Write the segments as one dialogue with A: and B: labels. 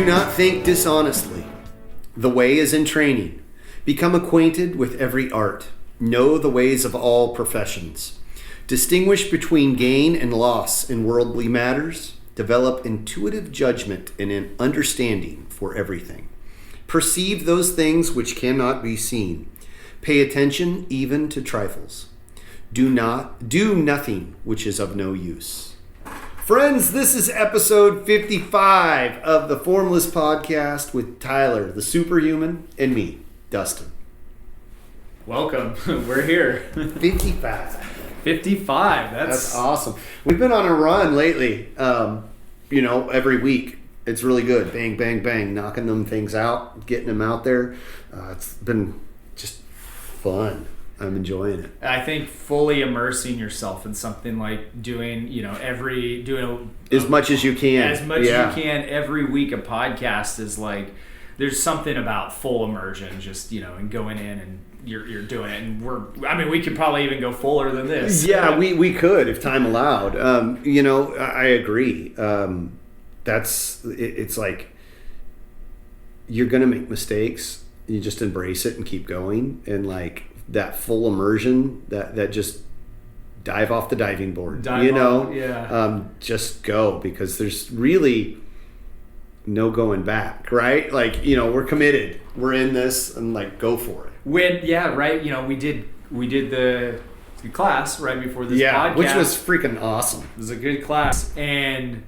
A: Do not think dishonestly. The way is in training. Become acquainted with every art. Know the ways of all professions. Distinguish between gain and loss in worldly matters. Develop intuitive judgment and an understanding for everything. Perceive those things which cannot be seen. Pay attention even to trifles. Do nothing which is of no use. Friends, this is episode 55 of the Formless Podcast with Tyler, the superhuman, and me, Dustin.
B: Welcome. We're here.
A: 55.
B: 55.
A: That's awesome. We've been on a run lately, every week. It's really good. Bang, bang, bang. Knocking them things out, getting them out there. It's been just fun. I'm enjoying it.
B: I think fully immersing yourself in something like doing
A: as much as you can.
B: As much as you can every week. A podcast is like, there's something about full immersion, just, and going in and you're doing it. And we could probably even go fuller than this.
A: Yeah, we could if time allowed. I agree. It's like, you're going to make mistakes. You just embrace it and keep going. And like, that full immersion, that just dive off the diving board, just go, because there's really no going back, right? Like, we're committed, we're in this, and like, go for it. We did the class right before this podcast, which was freaking awesome.
B: It was a good class. And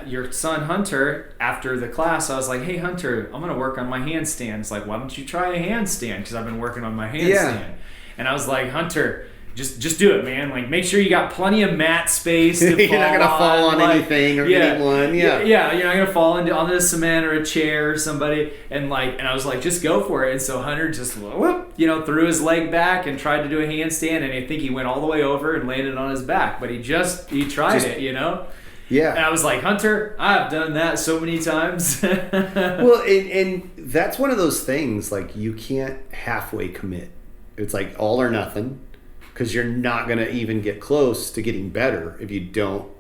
B: your son Hunter, after the class, I was like, hey Hunter, I'm gonna work on my handstands. Like, why don't you try a handstand? Because I've been working on my handstand. And I was like, Hunter, just do it, man. Like, make sure you got plenty of mat space to
A: you're not gonna fall on anything or anyone.
B: You're not gonna fall onto the cement or a chair or somebody. And I was like, just go for it. And so Hunter just threw his leg back and tried to do a handstand, and I think he went all the way over and landed on his back. But he tried it.
A: Yeah.
B: And I was like, Hunter, I've done that so many times.
A: Well, and that's one of those things, like, you can't halfway commit. It's like all or nothing, because you're not going to even get close to getting better if you don't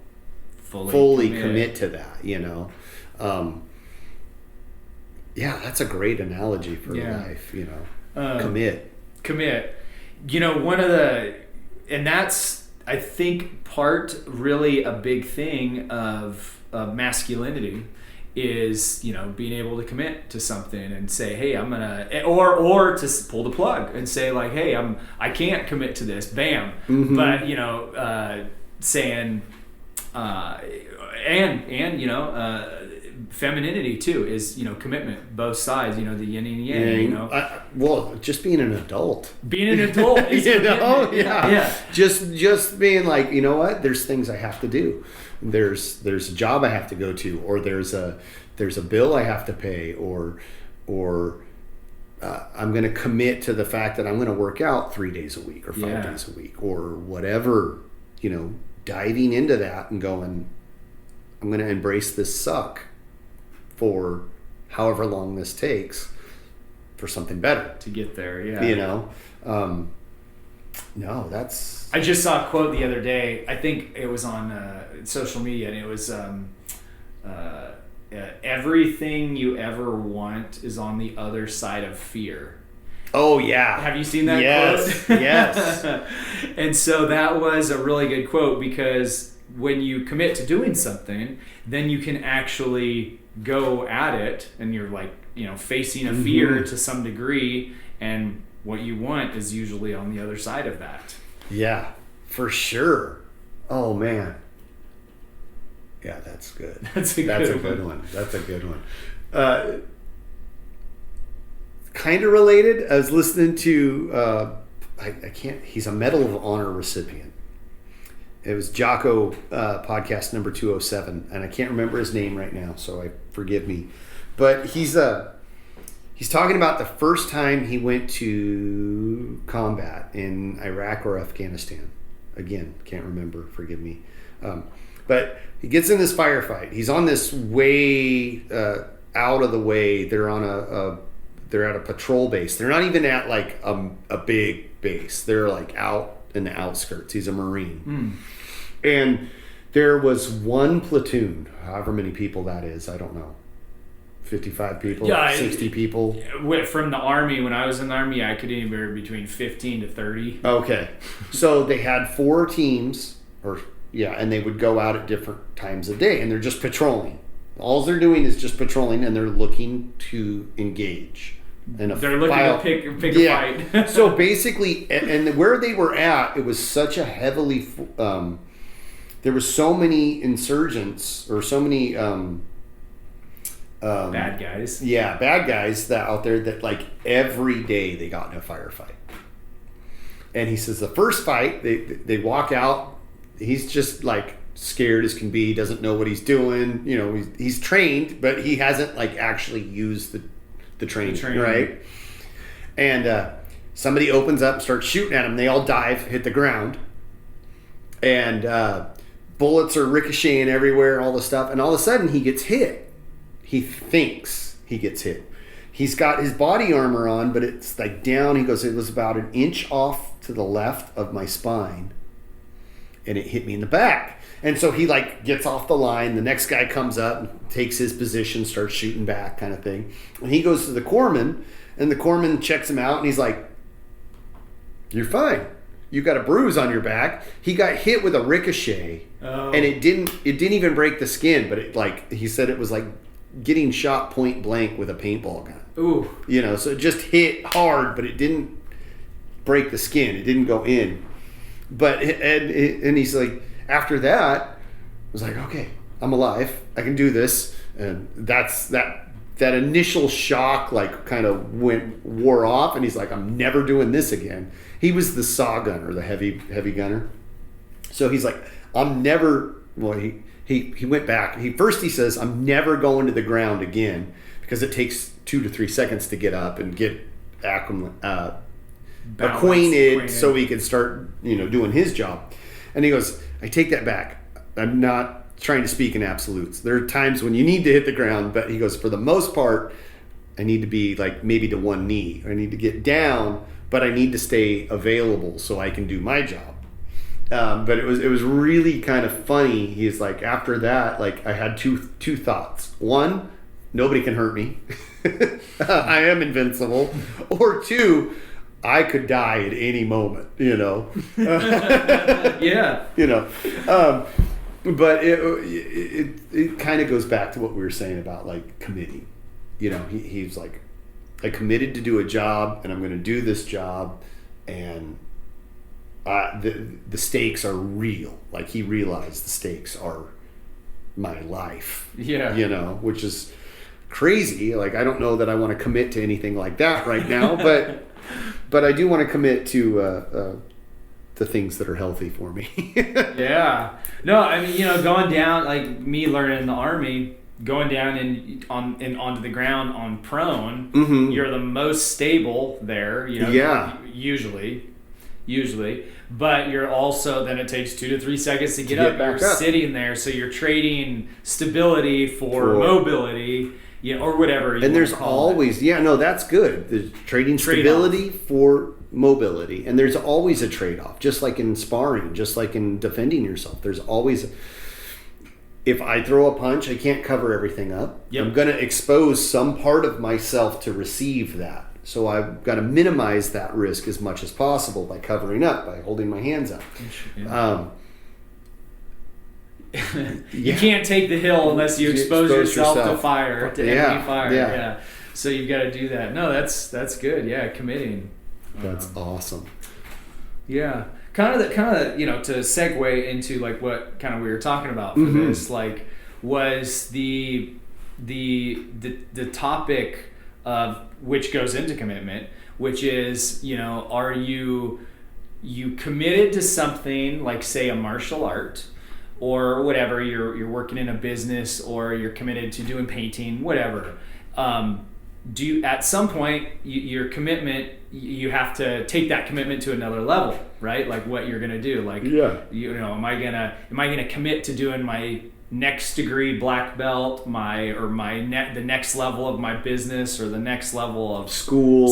A: fully commit to that, that's a great analogy for life, commit.
B: And that's, I think, really a big thing of masculinity is, being able to commit to something and say, hey, I'm gonna, or to pull the plug and say, like, hey, I can't commit to this, bam. Mm-hmm. But saying femininity too is, commitment, both sides, the yin and yang.
A: Just being an adult.
B: Is
A: Just being like, you know what? There's things I have to do. There's a job I have to go to, or there's a bill I have to pay, or I'm going to commit to the fact that I'm going to work out 3 days a week or 5 days a week or whatever. Diving into that and going, I'm going to embrace this suck for however long this takes for something better
B: to get there.
A: That's.
B: I just saw a quote the other day. I think it was on social media, and it was everything you ever want is on the other side of fear.
A: Oh yeah.
B: Have you seen that
A: quote? Yes.
B: And so that was a really good quote, because when you commit to doing something, then you can actually go at it, and you're like, facing a fear to some degree, and what you want is usually on the other side of that. Yeah,
A: for sure. Oh man. Yeah, that's good. That's a good one. That's a good one. Kind of related, I was listening to he's a Medal of Honor recipient. It was Jocko podcast number 207, and I can't remember his name right now, so forgive me. But he's talking about the first time he went to combat in Iraq or Afghanistan. Again, can't remember, forgive me. But he gets in this firefight. He's on this way out of the way. They're on they're at a patrol base. They're not even at like a big base. They're like out in the outskirts. He's a Marine. And there was one platoon, however many people that is, I don't know. 55 people,
B: Yeah,
A: 60 people.
B: From the Army, when I was in the Army, I could anywhere between 15 to 30.
A: Okay. So they had 4 teams, and they would go out at different times of day, and they're just patrolling. All they're doing is just patrolling, and they're looking to engage.
B: They're looking to pick a fight.
A: So basically, and where they were at, it was such a heavily... there was so many insurgents, or so many...
B: bad guys.
A: Yeah, bad guys that out there that like every day they got in a firefight. And he says the first fight, they walk out, he's just like scared as can be, doesn't know what he's doing. You know, he's trained, but he hasn't like actually used the training, right? And somebody opens up and starts shooting at him. They all dive, hit the ground, and bullets are ricocheting everywhere, all the stuff. And all of a sudden he gets hit. He thinks he gets hit. He's got his body armor on, but it's like down. He goes, it was about an inch off to the left of my spine, and it hit me in the back. And so he like gets off the line. The next guy comes up and takes his position, starts shooting back, kind of thing. And he goes to the corpsman, and the corpsman checks him out, and he's like, "You're fine. You got a bruise on your back." He got hit with a ricochet, and it didn't even break the skin, but it like he said it was like getting shot point blank with a paintball gun.
B: Ooh.
A: You know, so it just hit hard, but it didn't break the skin. It didn't go in. But and he's like, after that, I was like, okay, I'm alive. I can do this. And that's that initial shock like kind of wore off, and he's like, I'm never doing this again. He was the saw gunner, the heavy gunner. So he's like, I'm never. Well, he went back. He says, I'm never going to the ground again, because it takes 2 to 3 seconds to get up and get acquainted so he can start, doing his job. And he goes, I take that back. I'm not trying to speak in absolutes. There are times when you need to hit the ground, but he goes, for the most part, I need to be like maybe to one knee. I need to get down, but I need to stay available so I can do my job. But it was really kind of funny. He's like, after that, like I had two thoughts. One, nobody can hurt me. I am invincible. Or two, I could die at any moment,
B: Yeah.
A: But it kind of goes back to what we were saying about like committing. He's like, I committed to do a job, and I'm going to do this job, and the stakes are real. Like he realized the stakes are my life.
B: Yeah.
A: Which is crazy. Like I don't know that I want to commit to anything like that right now, but I do want to commit to the things that are healthy for me.
B: Yeah. No, I mean, going down, like me learning in the Army, going down and onto the ground on prone,
A: mm-hmm.
B: you're the most stable there,
A: Yeah.
B: Usually, but you're also, then it takes 2 to 3 seconds to get up. You're sitting there, so you're trading stability for mobility, or whatever.
A: And there's always, that's good. There's trading stability for mobility, and there's always a trade-off. Just like in sparring, just like in defending yourself, there's always. If I throw a punch, I can't cover everything up. Yep. I'm going to expose some part of myself to receive that. So I've got to minimize that risk as much as possible by covering up, by holding my hands up.
B: Yeah. You can't take the hill unless you expose yourself to fire, to enemy fire. Yeah. So you've got to do that. No, that's good. Yeah, committing.
A: That's awesome.
B: Yeah. Kind of to segue into like what kind of we were talking about for
A: mm-hmm.
B: this, like was the topic of which goes into commitment, which is, are you committed to something like, say, a martial art or whatever, you're working in a business, or you're committed to doing painting, whatever. Do you, at some point, your commitment, you have to take that commitment to another level, right? Like what you're going to do. Like, am I going to commit to doing my next degree black belt, the next level of my business, or the next level of school,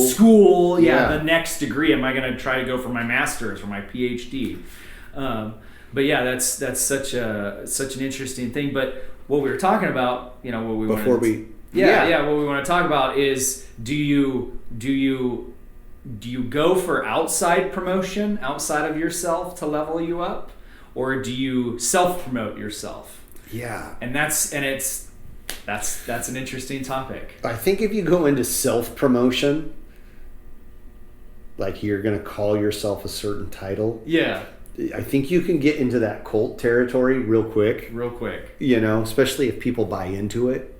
B: the next degree? Am I going to try to go for my master's or my PhD? But yeah, that's such an interesting thing. But what we were talking about, what we Yeah. What we want to talk about is do you go for outside promotion outside of yourself to level you up, or do you self-promote yourself?
A: Yeah.
B: And that's an interesting topic.
A: I think if you go into self-promotion, like you're going to call yourself a certain title.
B: Yeah.
A: I think you can get into that cult territory real quick. You know, especially if people buy into it.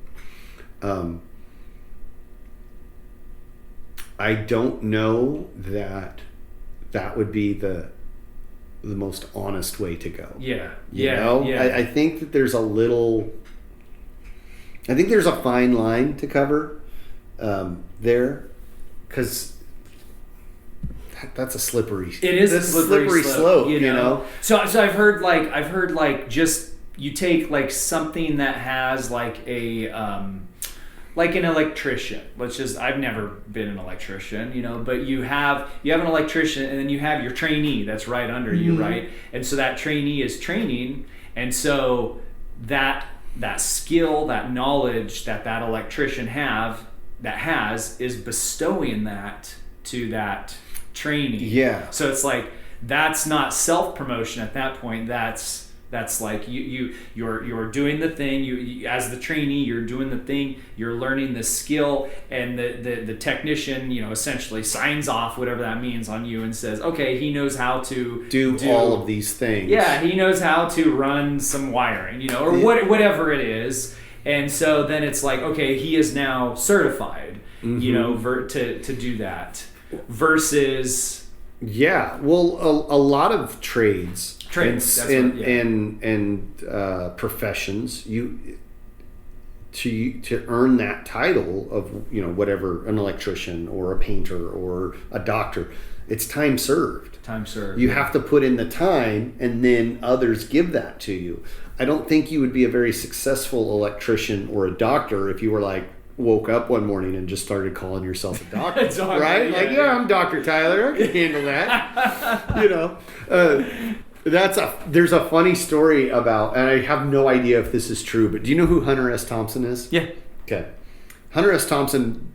A: I don't know that would be the most honest way to go.
B: Yeah.
A: You know? I think that there's a fine line to cover there, because that's a slippery.
B: It is a slippery slope.
A: You know.
B: So I've heard like just you take like something that has like like an electrician. I've never been an electrician, you know, but you have an electrician, and then you have your trainee that's right under you, right? And so that trainee is training, and so that skill, that knowledge that electrician has is bestowing that to that trainee.
A: Yeah.
B: So it's like that's not self-promotion at that point. That's like you're doing the thing. You as the trainee, you're doing the thing. You're learning the skill, and the technician, you know, essentially signs off, whatever that means, on you and says, okay, he knows how to do
A: all of these things.
B: Yeah, he knows how to run some wiring, you know, or whatever it is. And so then it's like, okay, he is now certified, you know, to do that. Versus,
A: yeah, well, a lot of trades and professions, to earn that title of, you know, whatever, an electrician or a painter or a doctor, it's time served. You have to put in the time, and then others give that to you. I don't think you would be a very successful electrician or a doctor if you were like woke up one morning and just started calling yourself a doctor, right? I'm Dr. Tyler. I can handle that. You know, there's a funny story about, and I have no idea if this is true, but do you know who Hunter S. Thompson is?
B: Yeah.
A: Okay. Hunter S. Thompson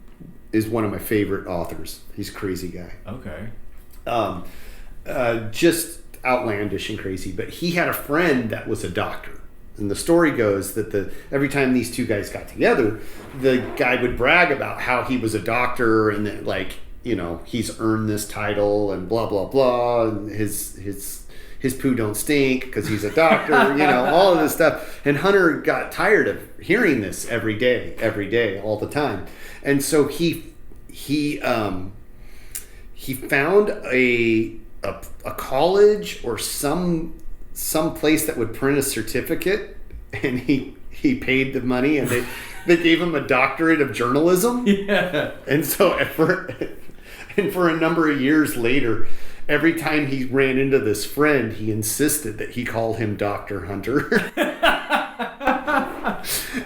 A: is one of my favorite authors. He's a crazy guy.
B: Okay.
A: Just outlandish and crazy, but he had a friend that was a doctor. And the story goes that every time these two guys got together, the guy would brag about how he was a doctor, and that, like, you know, he's earned this title and blah blah blah, and his poo don't stink because he's a doctor, you know, all of this stuff. And Hunter got tired of hearing this every day, all the time, and so he found a college or some place that would print a certificate, and he paid the money, and they gave him a doctorate of journalism.
B: Yeah.
A: And so for a number of years later, every time he ran into this friend, he insisted that he call him Dr. Hunter.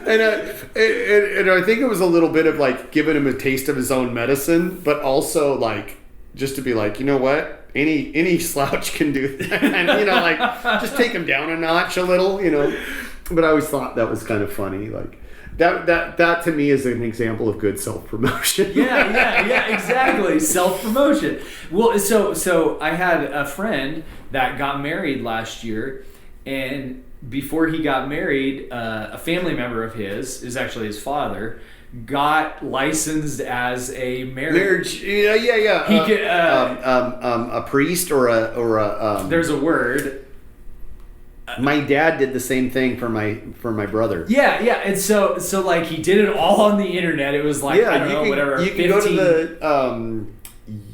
A: And I think it was a little bit of like giving him a taste of his own medicine, but also like just to be like, you know what? Any slouch can do that, and, you know, like, just take him down a notch a little, you know. But I always thought that was kind of funny. Like that to me is an example of good self-promotion.
B: Yeah, exactly. Self-promotion. Well, so I had a friend that got married last year, and before he got married, a family member of his, is actually his father, got licensed as a marriage.
A: Yeah.
B: He could,
A: a priest or a.
B: There's a word.
A: My dad did the same thing for my brother.
B: Yeah, and so like he did it all on the internet. It was like, I don't know, whatever.
A: You can go to the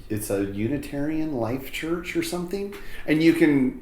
A: it's a Unitarian Life Church or something, and you can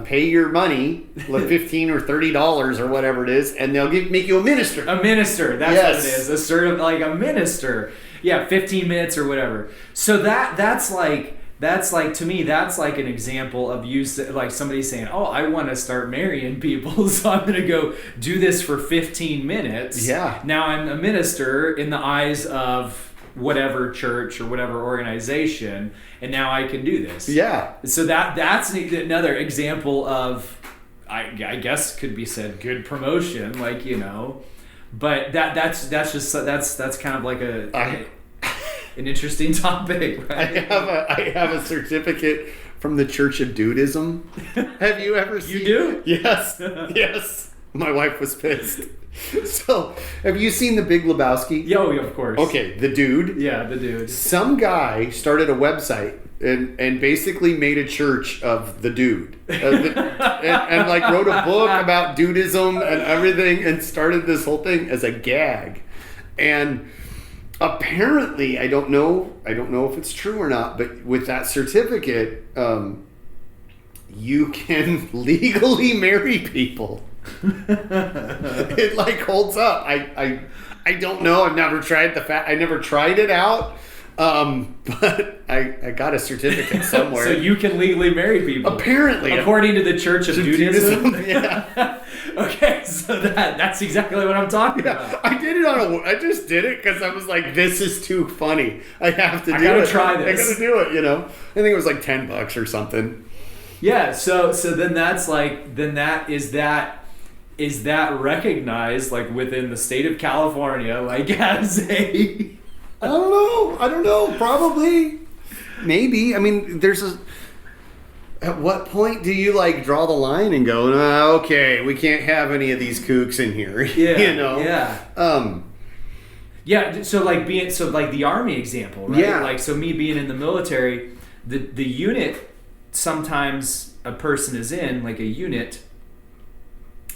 A: pay your money, like $15 or $30 or whatever it is, and they'll make you a minister.
B: A minister, that's what it is. A sort of like a minister. Yeah, 15 minutes or whatever. So that's like to me, that's like an example of like somebody saying, oh, I want to start marrying people, so I'm going to go do this for 15 minutes.
A: Yeah.
B: Now I'm a minister in the eyes of whatever church or whatever organization, and now I can do this.
A: Yeah.
B: So that's another example of, I guess could be said, good promotion, like, you know. But that's kind of like an interesting topic, right?
A: I have a certificate from the Church of Dudism. Have you ever seen?
B: You do?
A: Yes. Yes. My wife was pissed. So, have you seen The Big Lebowski?
B: Yo, of course.
A: Okay, the dude.
B: Yeah, the dude.
A: Some guy started a website and basically made a church of the dude. And like wrote a book about dudism and everything and started this whole thing as a gag. And apparently, I don't know if it's true or not, but with that certificate, you can legally marry people. It like holds up. I don't know. I've never tried I never tried it out. But I got a certificate somewhere.
B: So you can legally marry people.
A: Apparently,
B: according to the Church of Dudism.
A: Yeah.
B: Okay, so that's exactly what I'm talking about.
A: I did it I just did it because I was like, this is too funny. I have to do it.
B: I gotta try this.
A: I gotta do it. I think it was like $10 or something.
B: Yeah. So then that's like is that recognized like within the state of California like as a
A: I don't know. Probably. Maybe. I mean, at what point do you like draw the line and go, okay, we can't have any of these kooks in here.
B: Yeah.
A: Yeah.
B: Yeah. So like the Army example, right?
A: Yeah.
B: Like, so me being in the military, the unit, sometimes a person is in like a unit,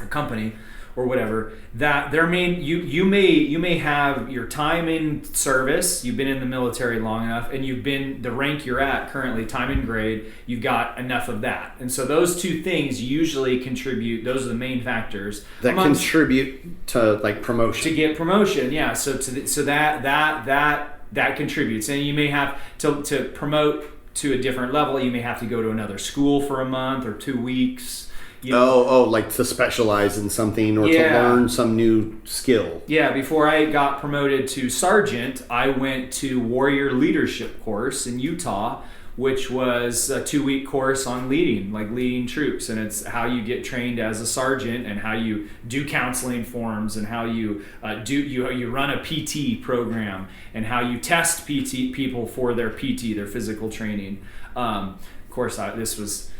B: a company or whatever, that their main you may have your time in service, you've been in the military long enough, and you've been the rank you're at currently, time and grade, you've got enough of that. And so those two things usually contribute, those are the main factors
A: that contribute to like promotion.
B: To get promotion, yeah. So that contributes. And you may have to promote to a different level, you may have to go to another school for a month or 2 weeks.
A: Like to specialize in something or to learn some new skill. Yeah,
B: before I got promoted to sergeant, I went to warrior leadership course in Utah, which was a 2-week course on leading troops. And it's how you get trained as a sergeant and how you do counseling forms and how you you run a PT program and how you test PT people for their PT, their physical training. Of course, this was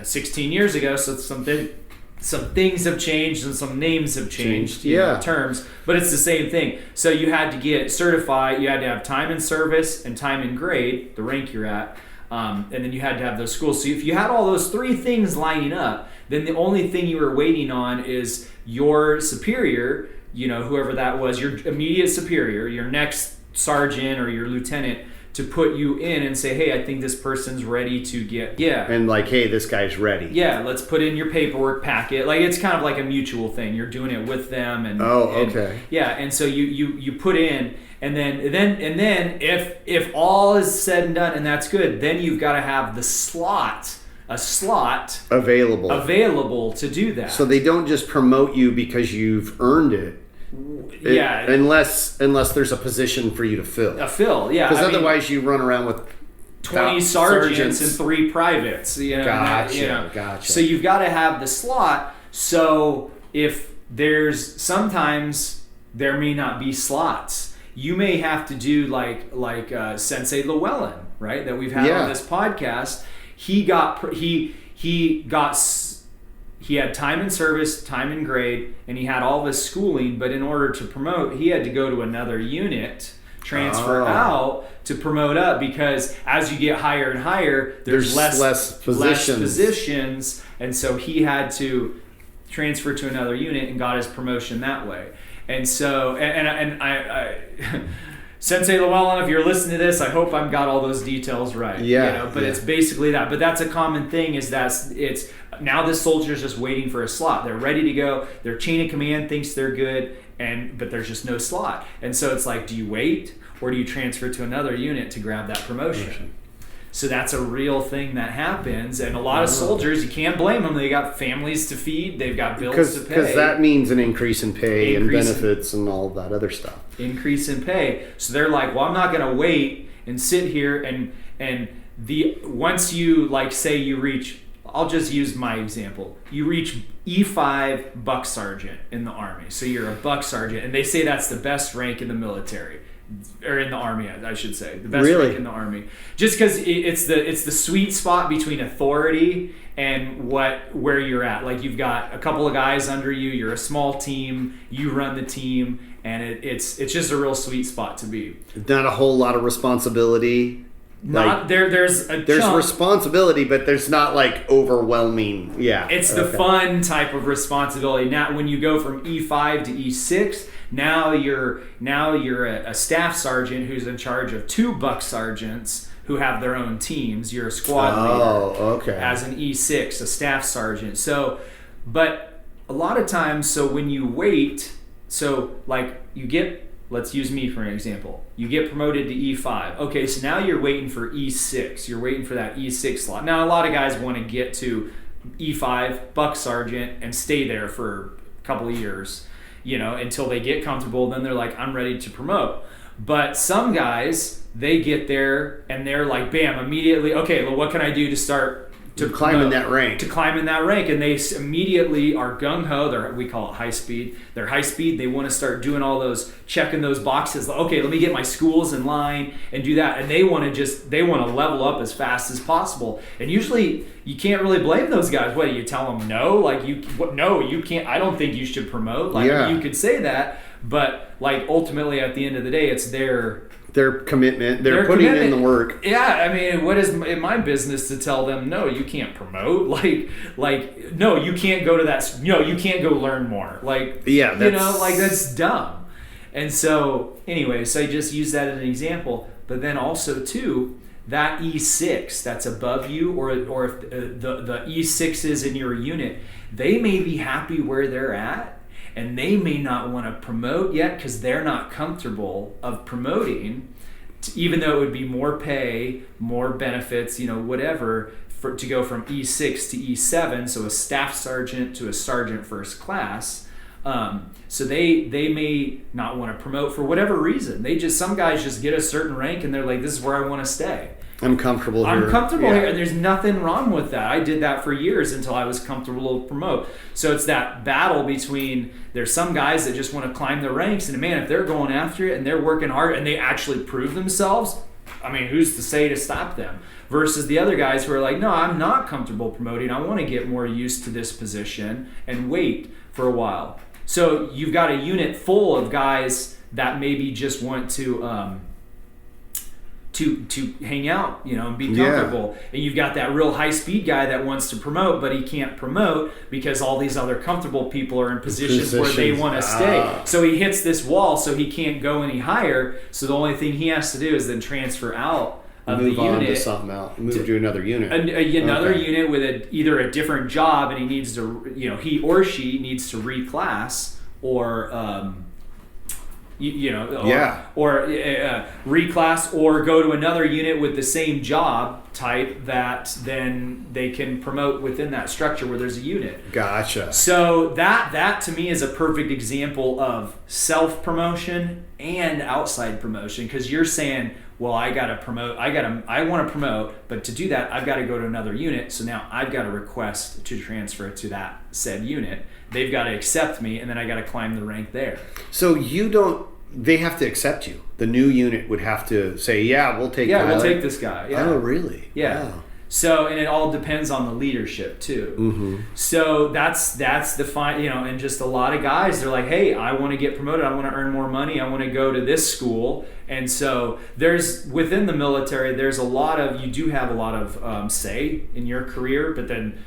B: 16 years ago, so some things have changed and some names have changed, terms, but it's the same thing. So you had to get certified, you had to have time in service and time in grade, the rank you're at, and then you had to have those schools. So if you had all those 3 things lining up, then the only thing you were waiting on is your superior, whoever that was, your immediate superior, your next sergeant or your lieutenant, to put you in and say, hey, I think this person's ready to get,
A: and like, hey, this guy's ready.
B: Yeah, let's put in your paperwork packet. Like, it's kind of like a mutual thing. You're doing it with them, and
A: okay.
B: And so you put in, and then if all is said and done, and that's good, then you've got to have a slot available to do that.
A: So they don't just promote you because you've earned it. Unless there's a position for you to fill. Because otherwise you run around with
B: 20 sergeants and 3 privates.
A: Gotcha.
B: So you've got to have the slot. So if sometimes there may not be slots. You may have to do like Sensei Llewellyn, right? That we've had on this podcast. He had time in service, time in grade, and he had all this schooling, but in order to promote, he had to go to another unit, transfer out to promote up, because as you get higher and higher, there's less positions, and so he had to transfer to another unit and got his promotion that way. And so, and I Sensei Llewellyn, if you're listening to this, I hope I've got all those details right. It's basically that. But that's a common thing, is it's now this soldier's just waiting for a slot. They're ready to go. Their chain of command thinks they're good, but there's just no slot. And so it's like, do you wait or do you transfer to another unit to grab that promotion? So that's a real thing that happens, and a lot of soldiers, you can't blame them. They got families to feed, they've got bills to pay.
A: Because that means an increase in pay and benefits and all that other stuff.
B: Increase in pay. So they're like, well, I'm not going to wait and sit here and once you, like, say you reach I'll just use my example. You reach E5 buck sergeant in the Army. So you're a buck sergeant, and they say that's the best rank in the military. Or in the Army, I should say. The best rank in the Army. Just because it's the sweet spot between authority and where you're at. Like, you've got a couple of guys under you, you're a small team, you run the team, and it's just a real sweet spot to be.
A: Not a whole lot of responsibility.
B: There's
A: responsibility, but there's not like overwhelming. Yeah,
B: it's the fun type of responsibility. Now, when you go from E5 to E6, now you're a staff sergeant who's in charge of 2 buck sergeants who have their own teams. You're a squad leader as an E6, a staff sergeant. So, but a lot of times, so when you wait, so like you get. Let's use me for an example. You get promoted to E5. Okay, so now you're waiting for E6. You're waiting for that E6 slot. Now, a lot of guys want to get to E5, buck sergeant, and stay there for a couple of years, until they get comfortable. Then they're like, I'm ready to promote. But some guys, they get there and they're like, bam, immediately, okay, well, what can I do to start
A: to climb in that rank.
B: To climb in that rank. And they immediately are gung-ho. We call it high speed. They're high speed. They want to start doing all those, checking those boxes. Okay, let me get my schools in line and do that. And they want to level up as fast as possible. And usually you can't really blame those guys. What, you tell them no? No, you can't. I don't think you should promote. You could say that. But ultimately at the end of the day, it's their commitment. They're putting in the work. Yeah, I mean, what is in my business to tell them, no, you can't promote? No, you can't go to that. No, you can't go learn more. That's dumb. And so, anyway, so I just use that as an example. But then also, too, that E6 that's above you, or if the E6s in your unit, they may be happy where they're at. And they may not want to promote yet because they're not comfortable of promoting, even though it would be more pay, more benefits, whatever, to go from E6 to E7, so a staff sergeant to a sergeant first class. So they may not want to promote for whatever reason. Some guys just get a certain rank and they're like, this is where I want to stay.
A: I'm comfortable here.
B: Here, and there's nothing wrong with that. I did that for years until I was comfortable to promote. So it's that battle between, there's some guys that just want to climb the ranks, and man, if they're going after it and they're working hard and they actually prove themselves, I mean, who's to say to stop them? Versus the other guys who are like, no, I'm not comfortable promoting. I want to get more used to this position and wait for a while. So you've got a unit full of guys that maybe just want to hang out, and be comfortable. Yeah. And you've got that real high speed guy that wants to promote, but he can't promote because all these other comfortable people are in positions where they want to stay. So he hits this wall, so he can't go any higher. So the only thing he has to do is then transfer out of the unit. Move on to something else. Move to another unit. Another unit with either a different job, and he needs to, he or she needs to reclass or reclass or go to another unit with the same job type that then they can promote within that structure where there's a unit. Gotcha. So that to me is a perfect example of self-promotion and outside promotion, because you're saying, well, I want to promote, but to do that, I've got to go to another unit. So now I've got to request to transfer to that said unit. They've got to accept me, and then I got to climb the rank there. So they have to accept you. The new unit would have to say, yeah, we'll take Tyler. We'll take this guy. Yeah. Oh, really? Yeah. Wow. So, and it all depends on the leadership too. Mm-hmm. So that's the fine, and just a lot of guys, they're like, hey, I want to get promoted. I want to earn more money. I want to go to this school. And so within the military, you do have a lot of say in your career, but then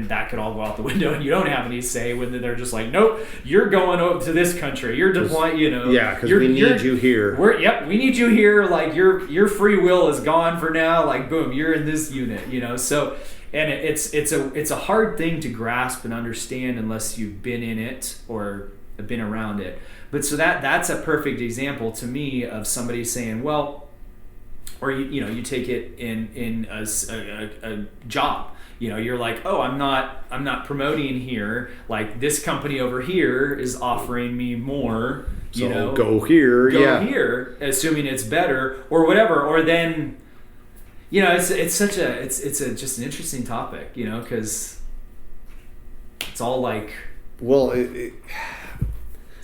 B: that could all go out the window and you don't have any say when they're just like, nope, you're going over to this country. You're deploying, Yeah, because we need you here. We need you here. Like your free will is gone for now. Like, boom, you're in this unit, So, and it's a hard thing to grasp and understand unless you've been in it or been around it. But so that's a perfect example to me of somebody saying, well, or you take it in a job. You're like, oh, I'm not promoting here. Like this company over here is offering me more. Go here, assuming it's better or whatever. Or then you know, it's such a just an interesting topic, you know, because it's all like,
A: well,
B: it's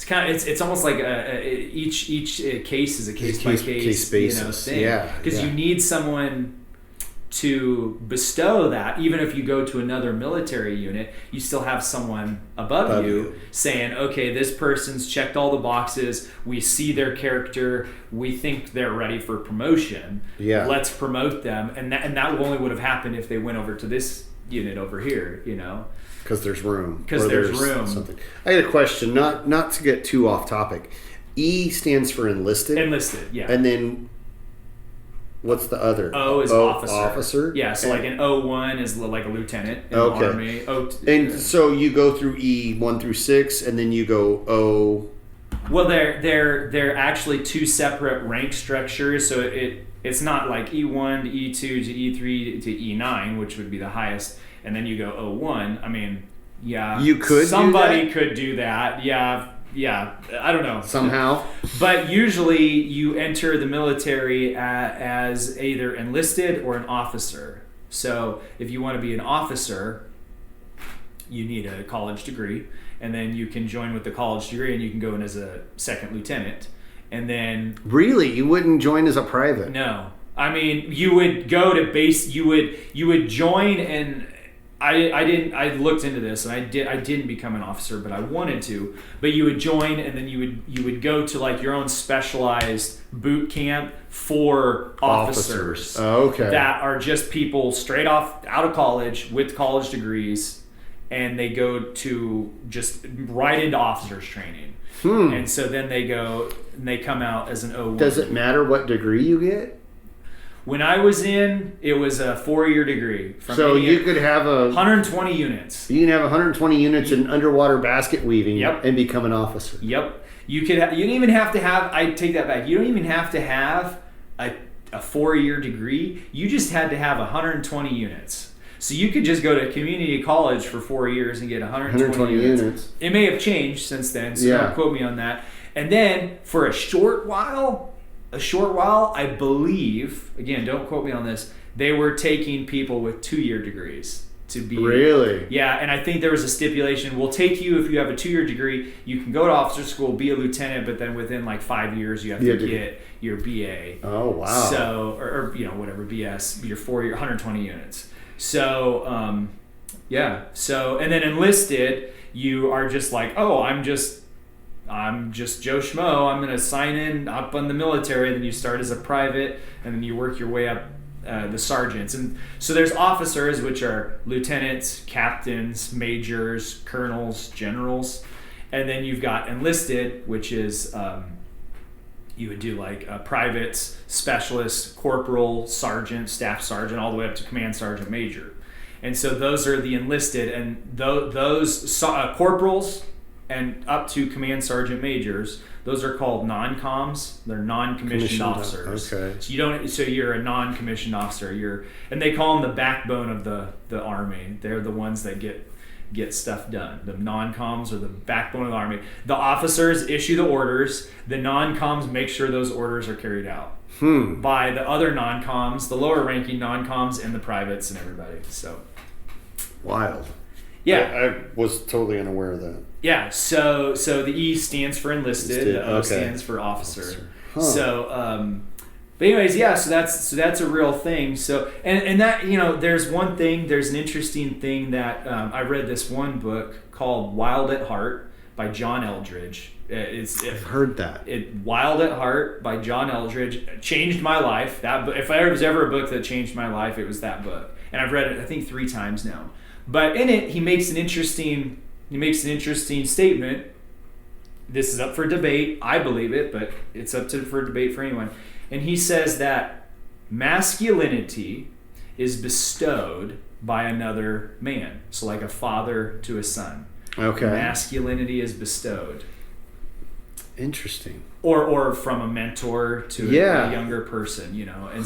B: kind of it's almost like each case is a case by case
A: basis,
B: you know, thing, because you need someone to bestow that. Even if you go to another military unit, you still have someone above you saying, okay, this person's checked all the boxes, we see their character, we think they're ready for promotion, let's promote them. And that only would have happened if they went over to this unit over here, you know,
A: because there's room.
B: Something.
A: I had a question, not to get too off topic. E stands for enlisted,
B: yeah.
A: And then what's the other?
B: O is
A: officer.
B: Yeah, so like an O1 is like a lieutenant in the Army.
A: So you go through E 1 through 6, and then you go O.
B: Well, they're actually two separate rank structures. So it's not like E1 to E2 to E3 to E9, which would be the highest, and then you go O1. I mean, yeah,
A: you could.
B: Somebody could do that. Yeah, I don't know.
A: Somehow.
B: But usually you enter the military as either enlisted or an officer. So if you want to be an officer, you need a college degree. And then you can join with the college degree and you can go in as a second lieutenant. And then...
A: Really? You wouldn't join as a private?
B: No. I mean, you would go to base... You would join and... I looked into this and I didn't become an officer, but I wanted to. But you would join and then you would go to like your own specialized boot camp for officers.
A: Oh, okay.
B: That are just people straight out of college with college degrees, and they go to just right into officers training. And so then they go and they come out as an O1.
A: Does it matter what degree you get?
B: When I was in, it was a 4-year degree.
A: So you could have
B: 120 units.
A: You can have 120 units in underwater basket weaving and become an officer.
B: Yep. You don't even have to have, I take that back, you don't even have to have a 4-year degree. You just had to have 120 units. So you could just go to community college for 4 years and get 120 units. It may have changed since then, so don't quote me on that. And then for a short while, I believe, again, don't quote me on this, they were taking people with 2-year degrees to be...
A: Really?
B: Yeah, and I think there was a stipulation, we'll take you if you have a 2-year degree, you can go to officer school, be a lieutenant, but then within like 5 years you have to get your BA.
A: Oh, wow.
B: So, or you know, whatever, BS, your 4-year, 120 units. So, so, and then enlisted, you are just like, oh, I'm just Joe Schmo. I'm going to sign in up on the military. Then you start as a private, and then you work your way up the sergeants. And so there's officers, which are lieutenants, captains, majors, colonels, generals. And then you've got enlisted, which is you would do like privates, specialists, corporal, sergeant, staff sergeant, all the way up to command sergeant major. And so those are the enlisted. And those corporals and up to command sergeant majors, those are called non-coms. They're non-commissioned officers.
A: Okay.
B: So you're a non-commissioned officer. And they call them the backbone of the Army. They're the ones that get stuff done. The non-coms are the backbone of the Army. The officers issue the orders. The non-coms make sure those orders are carried out by the other non-coms, the lower ranking non-coms, and the privates and everybody. So
A: wild.
B: Yeah,
A: I was totally unaware of that.
B: Yeah, so the E stands for enlisted, the O stands for officer. Huh. So, but anyways, yeah, so that's a real thing. So, and that, you know, there's an interesting thing that I read this one book called Wild at Heart by John Eldredge. I've
A: heard that.
B: Wild at Heart by John Eldredge changed my life. That if there was ever a book that changed my life, it was that book, and I've read it I think 3 times now. But in it, he makes an interesting statement. This is up for debate. I believe it, but it's up for debate for anyone. And he says that masculinity is bestowed by another man. So like a father to a son.
A: Okay.
B: Masculinity is bestowed.
A: Interesting.
B: Or from a mentor to a younger person, you know. And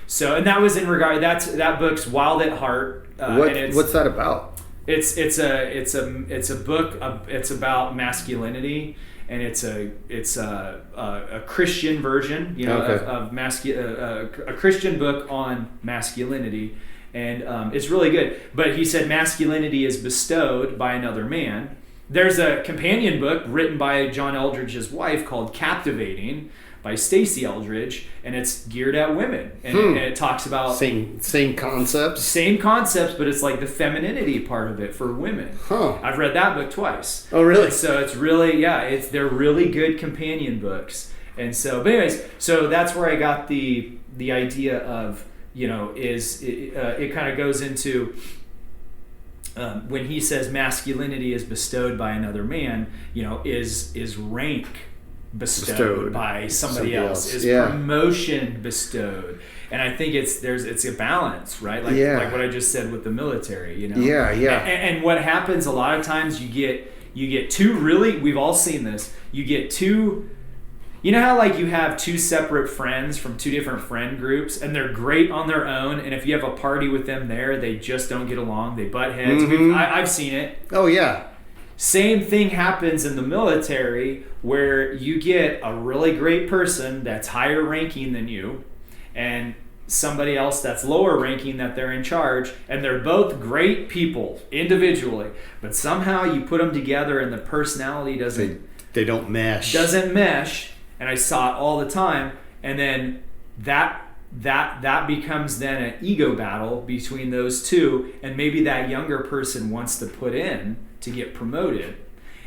B: so and that was in regard. That book's Wild at Heart.
A: What's that about?
B: It's a book. It's about masculinity, and it's a Christian version, of a Christian book on masculinity, and it's really good. But he said masculinity is bestowed by another man. There's a companion book written by John Eldridge's wife called Captivating by Stacey Eldridge, and it's geared at women, and it talks about
A: same concepts,
B: but it's like the femininity part of it for women. I've read that book twice.
A: Oh, really?
B: And so it's really, they're really good companion books. And so, but anyways, so that's where I got the idea of, it kind of goes into when he says masculinity is bestowed by another man, is rank bestowed by somebody else. Is promotion bestowed? And I think it's a balance, right? Like what I just said with the military, And what happens a lot of times, you get two really, we've all seen this, you get two, how like you have two separate friends from two different friend groups, and they're great on their own, and if you have a party with them there, they just don't get along, they butt heads. I've seen it.
A: Oh yeah.
B: Same thing happens in the military, where you get a really great person that's higher ranking than you, and somebody else that's lower ranking that they're in charge, and they're both great people individually, but somehow you put them together and the personality
A: they don't mesh.
B: And I saw it all the time, and then that becomes then an ego battle between those two, and maybe that younger person wants to put in to get promoted,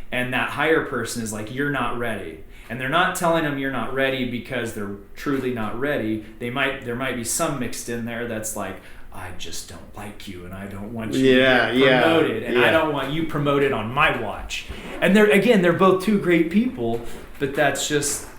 B: and that higher person is like, you're not ready. And they're not telling them you're not ready because they're truly not ready. There might be some mixed in there that's like, I just don't like you, and I don't want you to get promoted, and I don't want you promoted on my watch. And they're both two great people, but that's just,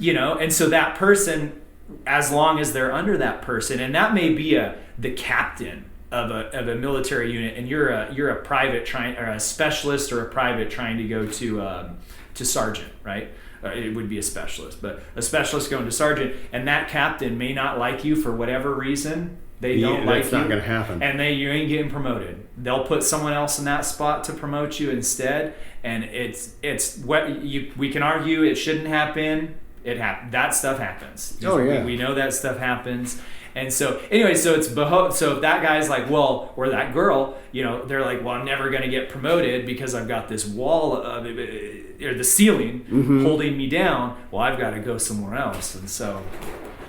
B: and so that person, as long as they're under that person, and that may be the captain of a military unit, and you're a private or a specialist or a private trying to go to sergeant, right? It would be a specialist, but a specialist going to sergeant, and that captain may not like you for whatever reason. They don't like you.
A: That's not going to happen.
B: And you ain't getting promoted. They'll put someone else in that spot to promote you instead. And it's what we can argue it shouldn't happen. That stuff happens. We know that stuff happens. And so anyway, so it's so if that guy's like, well, or that girl, they're like, well, I'm never going to get promoted because I've got this wall of or the ceiling holding me down. Well, I've got to go somewhere else. And so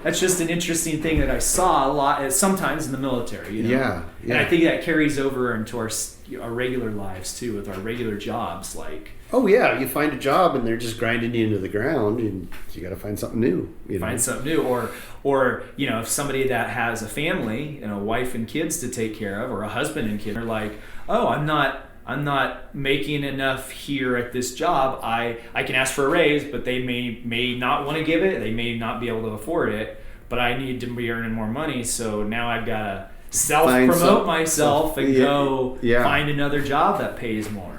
B: that's just an interesting thing that I saw a lot sometimes in the military.
A: Yeah.
B: And I think that carries over into our regular lives too, with our regular jobs, like.
A: Oh yeah, you find a job and they're just grinding you into the ground, and you got to find something new.
B: Find something new, or if somebody that has a family, a wife and kids to take care of, or a husband and kids, are like, oh, I'm not making enough here at this job. I can ask for a raise, but they may not want to give it. They may not be able to afford it, but I need to be earning more money. So now I've got to self-promote myself and go find another job that pays more.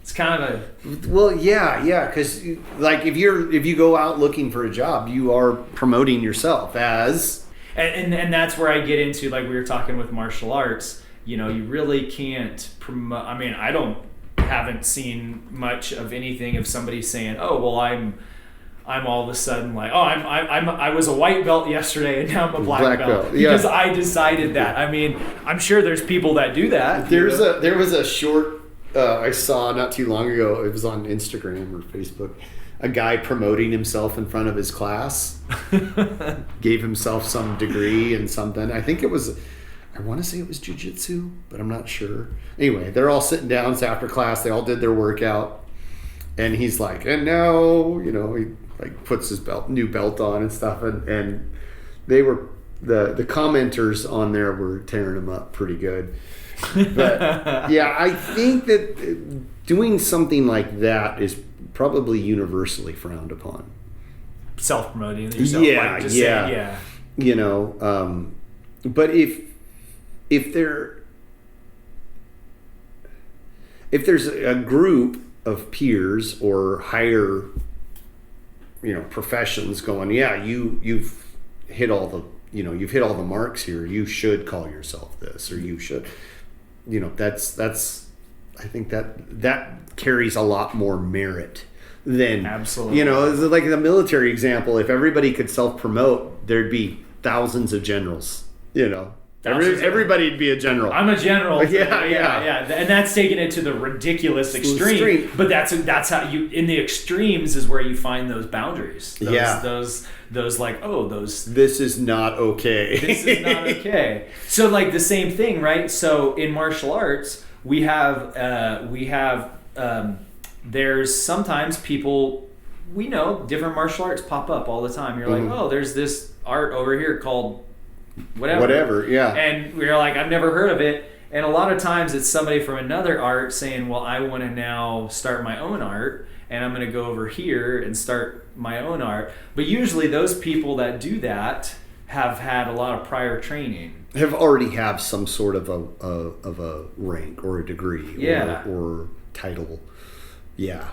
B: It's kind of
A: because like if you go out looking for a job, you are promoting yourself as,
B: and that's where I get into, like we were talking with martial arts. You really can't promote. I mean, haven't seen much of anything of somebody saying, oh well, I'm all of a sudden like, oh, I was a white belt yesterday and now I'm a black belt because I decided that. I mean, I'm sure there's people that do that.
A: There was a short. I saw not too long ago, it was on Instagram or Facebook, a guy promoting himself in front of his class, gave himself some degree in something. I want to say it was jiu-jitsu, but I'm not sure. Anyway, they're all sitting down. It's after class. They all did their workout. And he's like, and now, he like puts his new belt on and stuff. And they were, the commenters on there were tearing him up pretty good. But I think that doing something like that is probably universally frowned upon.
B: Self-promoting yourself.
A: But if there's a group of peers or higher, professions going, you've hit all the marks here. You should call yourself this, or you should. That's I think that carries a lot more merit than,
B: absolutely.
A: It's like the military example. If everybody could self-promote, there'd be thousands of generals. Everybody'd be a general.
B: I'm a general.
A: Yeah.
B: And that's taking it to the ridiculous extreme. But that's how you, in the extremes is where you find those boundaries. Those like, this
A: is not okay.
B: This is not okay. So like the same thing, right? So in martial arts, we have there's sometimes people, we know different martial arts pop up all the time. You're like, there's this art over here called whatever,
A: yeah.
B: And we're like, I've never heard of it. And a lot of times it's somebody from another art saying, well, I want to now start my own art, and I'm going to go over here and start my own art. But usually those people that do that have had a lot of prior training.
A: Have already have some sort of a rank or a degree or title. Yeah.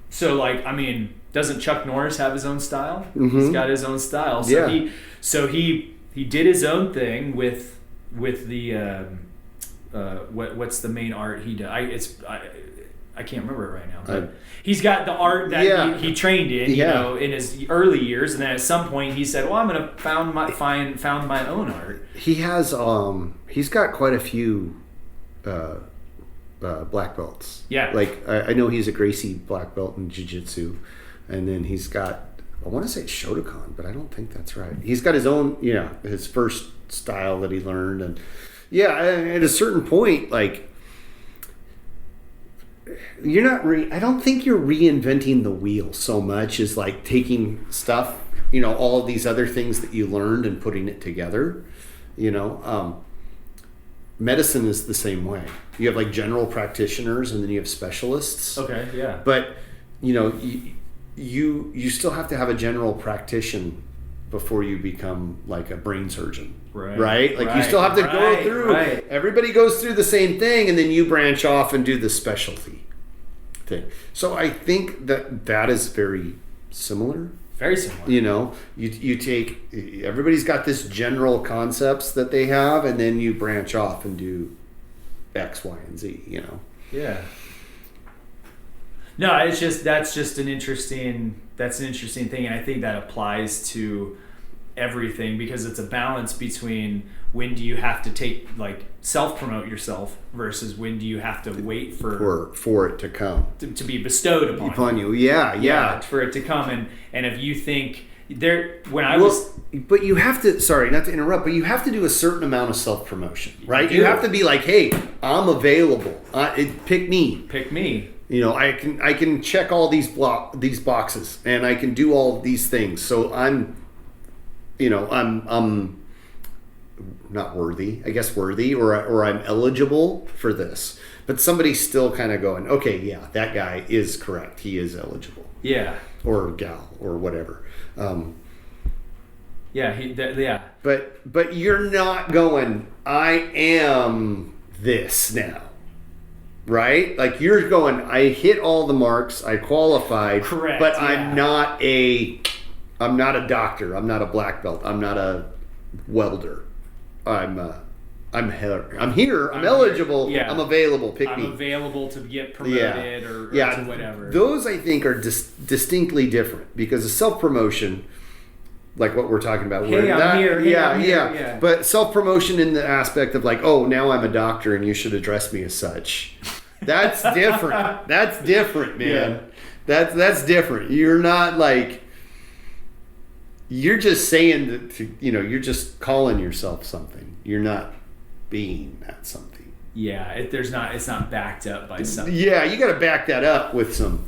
B: So like, I mean, doesn't Chuck Norris have his own style?
A: Mm-hmm.
B: He's got his own style. So he did his own thing with the what's the main art he did? I can't remember it right now. But he's got the art that he trained in, in his early years, and then at some point he said, "Well, I'm going to found my own art."
A: He has he's got quite a few black belts.
B: Yeah.
A: Like I know he's a Gracie black belt in jiu-jitsu, and then he's got, I want to say Shotokan, but I don't think that's right. He's got his own, his first style that he learned, and at a certain point, like, you're not I don't think you're reinventing the wheel so much as like taking stuff, all of these other things that you learned and putting it together. Medicine is the same way. You have like general practitioners, and then you have specialists.
B: Okay, yeah.
A: But you still have to have a general practitioner before you become like a brain surgeon. Right? Like you still have to go through. Right. Everybody goes through the same thing, and then you branch off and do the specialty thing. So I think that is very similar.
B: Very similar.
A: You take, everybody's got this general concepts that they have, and then you branch off and do X, Y, and Z.
B: Yeah. No, that's just an interesting thing, and I think that applies to everything, because it's a balance between when do you have to self-promote yourself versus when do you have to wait for it
A: to come
B: to be bestowed upon you. For it to come, and if you think but you have to, sorry not to interrupt, but you have to do a certain amount of self-promotion, right? You have to be like, hey, I'm available, pick me. I can check all these boxes, and I can do all these things, so I'm not worthy, I guess worthy, or I'm eligible for this. But somebody's still kind of going, okay, yeah, that guy is correct. He is eligible. Yeah.
A: Or gal, or whatever. But you're not going, I am this now. Right? Like you're going, I hit all the marks, I qualified.
B: Correct.
A: But I'm not a doctor, I'm not a black belt, I'm not a welder. I'm here, I'm eligible, I'm available, pick me.
B: I'm available to get promoted or to whatever.
A: Those I think are distinctly different, because of self-promotion, like what we're talking about.
B: Hey, I'm here.
A: But self-promotion in the aspect of like, oh, now I'm a doctor and you should address me as such. That's different. That's different, man. Yeah. That's different. You're not like, you're just saying that, you're just calling yourself something. You're not being that something.
B: Yeah, it's not backed up by something.
A: Yeah, you got to back that up with some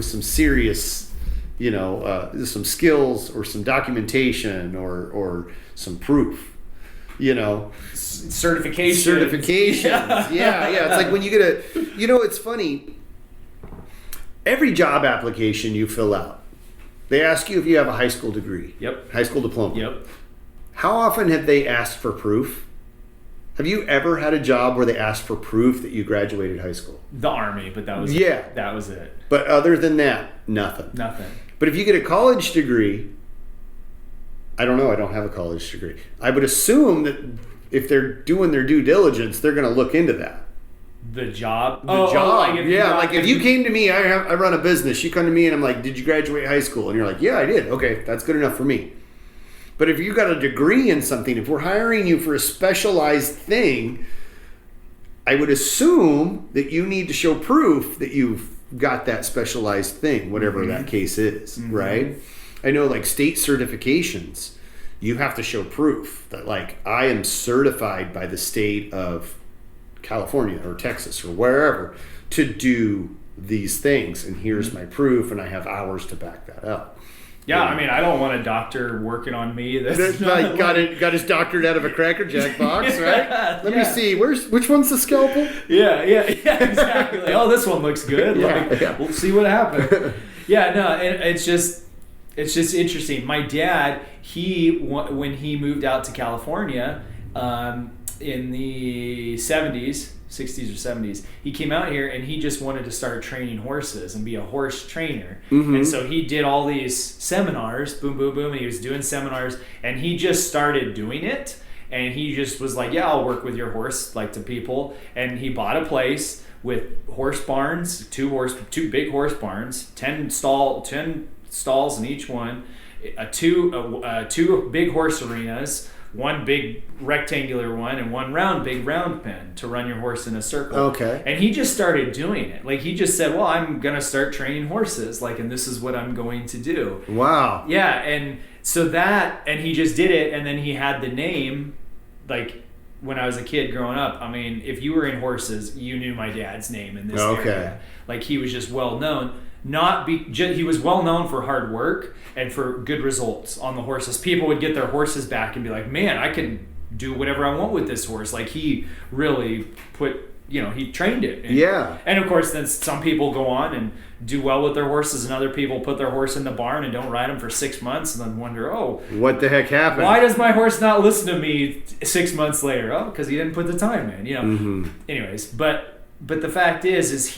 A: serious, some skills or some documentation or some proof.
B: Certifications.
A: Yeah. It's like when you get it's funny. Every job application you fill out, they ask you if you have a high school degree.
B: Yep.
A: High school diploma.
B: Yep.
A: How often have they asked for proof? Have you ever had a job where they asked for proof that you graduated high school?
B: The Army, but that was That was it.
A: But other than that, nothing. But if you get a college degree, I don't know, I don't have a college degree. I would assume that if they're doing their due diligence, they're going to look into that.
B: The job?
A: The job.
B: If
A: you came to me, I run a business. You come to me and I'm like, did you graduate high school? And you're like, yeah, I did. Okay, that's good enough for me. But if you got a degree in something, if we're hiring you for a specialized thing, I would assume that you need to show proof that you've got that specialized thing, whatever that case is, right? I know like state certifications, you have to show proof that like I am certified by the state of California or Texas or wherever to do these things, and here's my proof, and I have hours to back that up.
B: Yeah, I mean, I don't want a doctor working on me.
A: That's like got his doctorate out of a Cracker Jack box, right? Let me see. Which one's the scalpel?
B: Yeah, exactly. Oh, this one looks good. We'll see what happens. Yeah, no, it's just interesting. My dad, when he moved out to California in the 60s or 70s, he came out here and he just wanted to start training horses and be a horse trainer. And so he did all these seminars, boom, boom, boom, and he was doing seminars, and he just started doing it, and he just was like, yeah, I'll work with your horse, like to people. And he bought a place with horse barns, two big horse barns, 10 stalls in each one, two big horse arenas, one big rectangular one and one big round pen to run your horse in a circle.
A: Okay.
B: And he just started doing it. Like he just said, well, I'm going to start training horses. Like, and this is what I'm going to do.
A: Wow.
B: Yeah. And so and he just did it. And then he had the name, like when I was a kid growing up, I mean, if you were in horses, you knew my dad's name in this area. Like he was just well known. He was well known for hard work and for good results on the horses. People would get their horses back and be like, man, I can do whatever I want with this horse. Like he really he trained it. And of course, then some people go on and do well with their horses, and other people put their horse in the barn and don't ride them for 6 months and then wonder,
A: what the heck happened?
B: Why does my horse not listen to me 6 months later? Oh, because he didn't put the time in, Anyways, but the fact is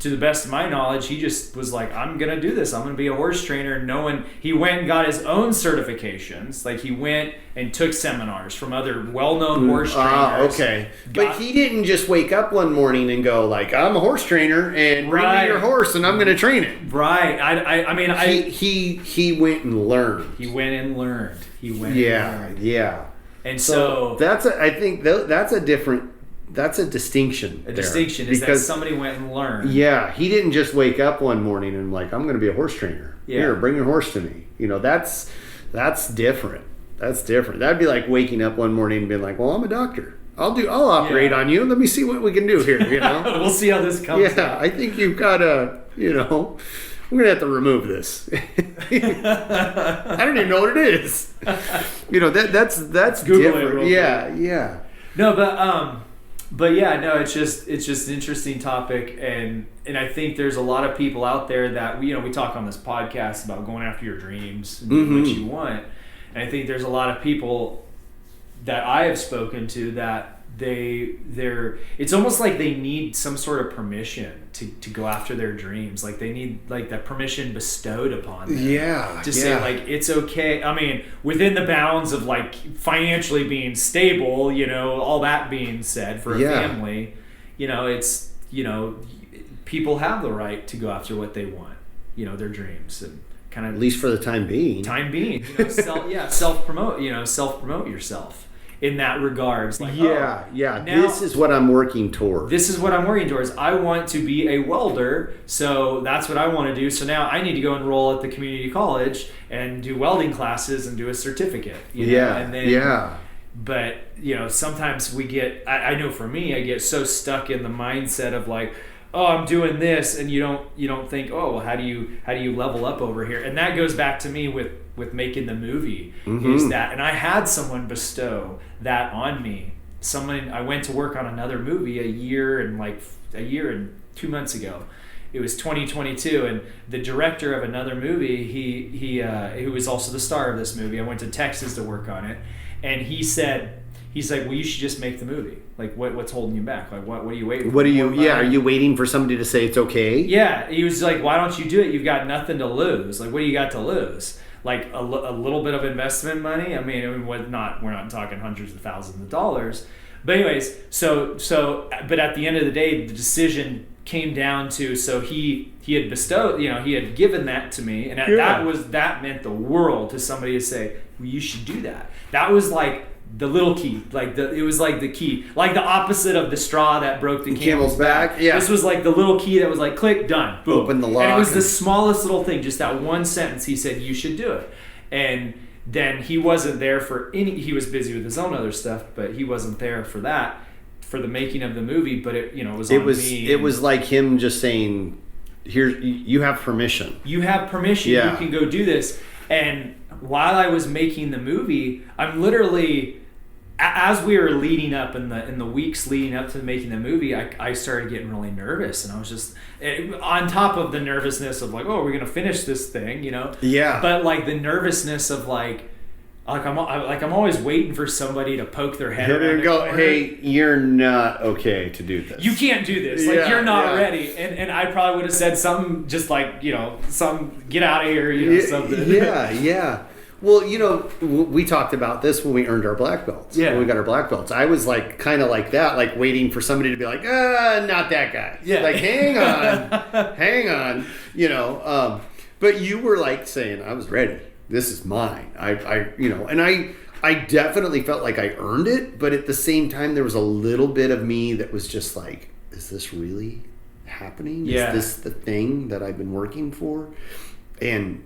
B: to the best of my knowledge, he just was like, I'm going to do this. I'm going to be a horse trainer. He went and got his own certifications. Like he went and took seminars from other well-known horse trainers.
A: Okay. But he didn't just wake up one morning and go like, I'm a horse trainer and bring me your horse and I'm going to train it.
B: Right.
A: He went and learned. Yeah.
B: And so
A: I think that's a different. That's a distinction.
B: Is that somebody went and learned.
A: Yeah, he didn't just wake up one morning and like, I'm going to be a horse trainer. Yeah. Here, bring your horse to me. That's different. That's different. That'd be like waking up one morning and being like, well, I'm a doctor. I'll operate on you. Let me see what we can do here.
B: We'll see how this comes.
A: Yeah, I think you've got to. We're going to have to remove this. I don't even know what it is. That's
B: Google
A: different. Yeah.
B: No, but yeah, no, it's just an interesting topic, and I think there's a lot of people out there that we talk on this podcast about going after your dreams and doing what you want, and I think there's a lot of people that I have spoken to that it's almost like they need some sort of permission to go after their dreams. Like they need like that permission bestowed upon them.
A: Yeah.
B: To say like, it's okay. I mean, within the bounds of like financially being stable, all that being said for a family, it's, people have the right to go after what they want, their dreams, and kind of,
A: at least for the time being,
B: self-promote yourself. In that regards, like
A: now, this is what I'm working towards.
B: I want to be a welder, so that's what I want to do. So now I need to go enroll at the community college and do welding classes and do a certificate. But sometimes we get. I know for me, I get so stuck in the mindset of like, oh, I'm doing this, and you don't think, oh, well, how do you level up over here? And that goes back to me with making the movie, is that, and I had someone bestow that on me. I went to work on another movie a year and 2 months ago. It was 2022, and the director of another movie, he who was also the star of this movie, I went to Texas to work on it, and he's like, well, you should just make the movie. Like, what's holding you back? Like, what are you waiting for?
A: Are you waiting for somebody to say it's okay?
B: Yeah, he was like, why don't you do it? You've got nothing to lose. Like, what do you got to lose? Like a little bit of investment money. I mean, we're not talking hundreds of thousands of dollars, But anyways, but at the end of the day, the decision came down to, so he had bestowed, he had given that to me, and that meant the world to somebody to say, well, you should do that. That was like the little key, it was like the key, like the opposite of the straw that broke the camel's back.
A: Yeah.
B: This was like the little key that was like, click, done, boom.
A: Open the lock.
B: And it was the smallest little thing, just that one sentence. He said, you should do it. And then he wasn't there he was busy with his own other stuff, but he wasn't there for that, for the making of the movie. But it was on me.
A: It was like him just saying, here, you have permission.
B: You have permission. Yeah. You can go do this. And while I was making the movie, I'm literally, as we were leading up in the weeks leading up to making the movie, I started getting really nervous, and I was just on top of the nervousness of like, oh, we're gonna finish this thing,
A: Yeah.
B: But like the nervousness of like I'm always waiting for somebody to poke their head around and go,
A: hey, you're not okay to do this.
B: You can't do this. Like, you're not ready. And I probably would have said something just like, some get out of here, something.
A: Yeah. Well, we talked about this when we earned our black belts.
B: Yeah.
A: When we got our black belts. I was like, kind of like that, like waiting for somebody to be like, not that guy.
B: Yeah.
A: Like, hang on, but you were like saying, I was ready. This is mine. And I definitely felt like I earned it, but at the same time, there was a little bit of me that was just like, is this really happening?
B: Yeah.
A: Is this the thing that I've been working for? And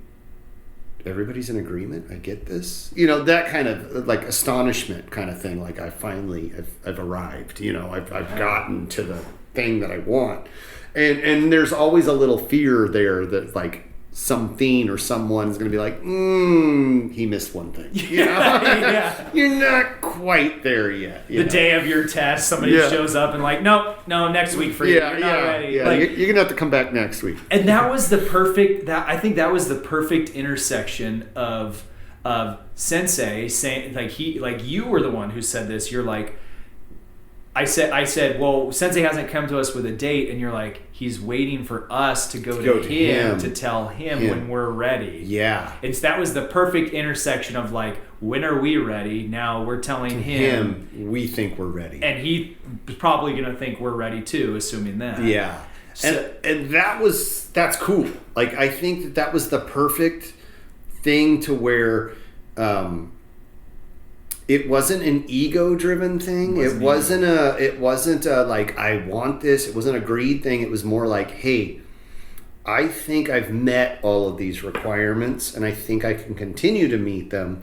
A: everybody's in agreement. I get this. That kind of like astonishment kind of thing. Like I've arrived. I've gotten to the thing that I want. And there's always a little fear there that like something or someone's going to be like, he missed one thing.
B: Yeah.
A: You're not quite there yet.
B: The day of your test, somebody shows up and like, no, next week for you. You're not ready.
A: Yeah,
B: like,
A: you're going to have to come back next week.
B: And that was I think that was the perfect intersection of Sensei saying, like you were the one who said this. You're like, I said, well, Sensei hasn't come to us with a date, and you're like, he's waiting for us to go to him to tell him when we're ready.
A: Yeah.
B: That was the perfect intersection of like, when are we ready? Now we're telling him
A: we think we're ready.
B: And he's probably going to think we're ready too, assuming that.
A: Yeah. So, and that's cool. Like, I think that was the perfect thing to where, it wasn't an ego-driven thing. It wasn't a like, I want this. It wasn't a greed thing. It was more like, hey, I think I've met all of these requirements, and I think I can continue to meet them.